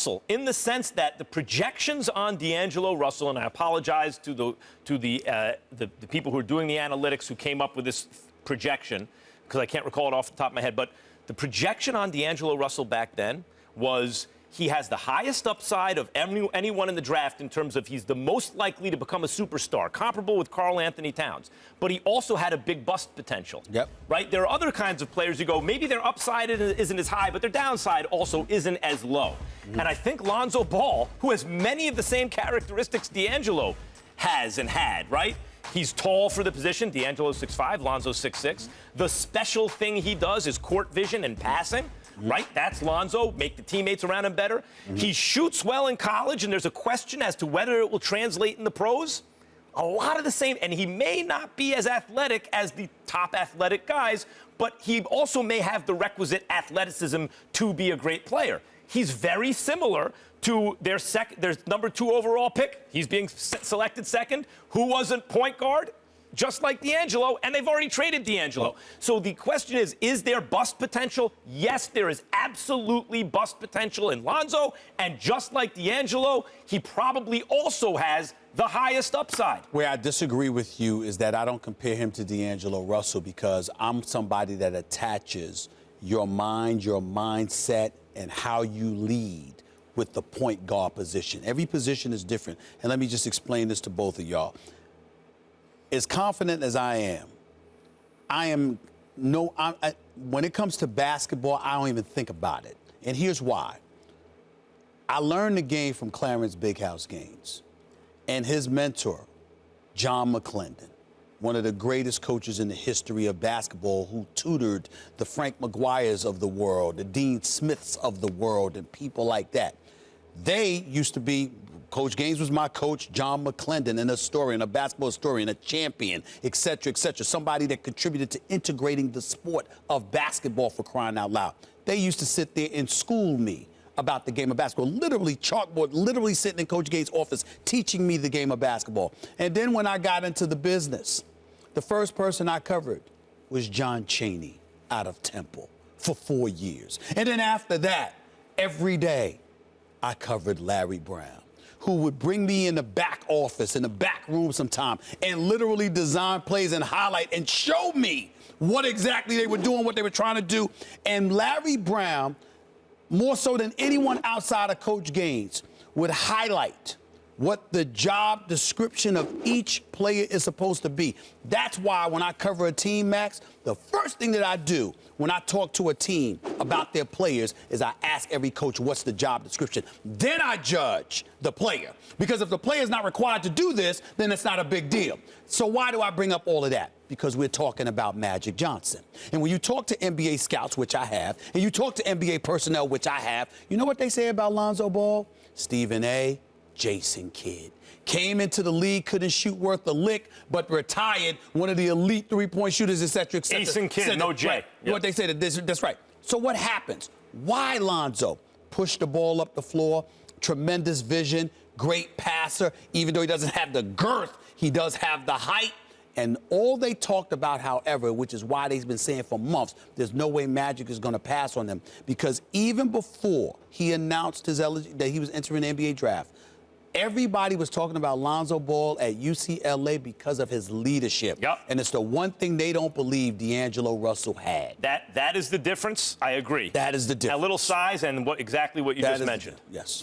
Russell in the sense that the projections on D'Angelo Russell, and I apologize to the people who are doing the analytics who came up with this projection, because I can't recall it off the top of my head, but the projection on D'Angelo Russell back then was he has the highest upside of anyone in the draft in terms of he's the most likely to become a superstar, comparable with Karl Anthony Towns. But he also had a big bust potential. Yep. Right? There are other kinds of players who go, maybe their upside isn't as high, but their downside also isn't as low. Mm-hmm. And I think Lonzo Ball, who has many of the same characteristics D'Angelo has and had, right? He's tall for the position. D'Angelo's 6'5", Lonzo's 6'6". The special thing he does is court vision and passing. Right? That's Lonzo. Make the teammates around him better. He shoots well in college, and there's a question as to whether it will translate in the pros. A lot of the same, and he may not be as athletic as the top athletic guys, but he also may have the requisite athleticism to be a great player. He's very similar to their number 2 overall pick. He's being selected second. Who wasn't point guard? Just like D'Angelo, and they've already traded D'Angelo. So the question is there bust potential? Yes, there is absolutely bust potential in Lonzo, and just like D'Angelo, he probably also has the highest upside. Where I disagree with you is that I don't compare him to D'Angelo Russell, because I'm somebody that attaches your mind, your mindset, and how you lead with the point guard position. Every position is different, and let me just explain this to both of y'all. As confident as I am, when it comes to basketball, I don't even think about it. And here's why. I learned the game from Clarence Big House Gaines and his mentor, John McClendon, one of the greatest coaches in the history of basketball, who tutored the Frank McGuires of the world, the Dean Smiths of the world, and people like that. They used to be, Coach Gaines was my coach, John McClendon, and a historian, a basketball historian, a champion, et cetera, somebody that contributed to integrating the sport of basketball, for crying out loud. They used to sit there and school me about the game of basketball, literally chalkboard, literally sitting in Coach Gaines' office teaching me the game of basketball. And then when I got into the business, the first person I covered was John Chaney out of Temple for 4 years. And then after that, every day, I covered Larry Brown, who would bring me in the back office, in the back room sometime, and literally design plays and highlight and show me what exactly they were doing, what they were trying to do. And Larry Brown, more so than anyone outside of Coach Gaines, would highlight what the job description of each player is supposed to be. That's why when I cover a team, Max, the first thing that I do when I talk to a team about their players is I ask every coach, what's the job description? Then I judge the player. Because if the player is not required to do this, then it's not a big deal. So why do I bring up all of that? Because we're talking about Magic Johnson. And when you talk to NBA scouts, which I have, and you talk to NBA personnel, which I have, you know what they say about Lonzo Ball? Stephen A., Jason Kidd. Came into the league, couldn't shoot worth a lick, but retired, one of the elite three-point shooters, et cetera. Jason Kidd, no J. Right. Yep. What they say, that's right. So what happens? Why Lonzo? Push the ball up the floor, tremendous vision, great passer. Even though he doesn't have the girth, he does have the height. And all they talked about, however, which is why they've been saying for months, there's no way Magic is going to pass on them. Because even before he announced that he was entering the NBA draft, everybody was talking about Lonzo Ball at UCLA because of his leadership. Yep. And it's the one thing they don't believe D'Angelo Russell had. That is the difference. I agree. That is the difference. A little size and exactly what you just mentioned. Yes.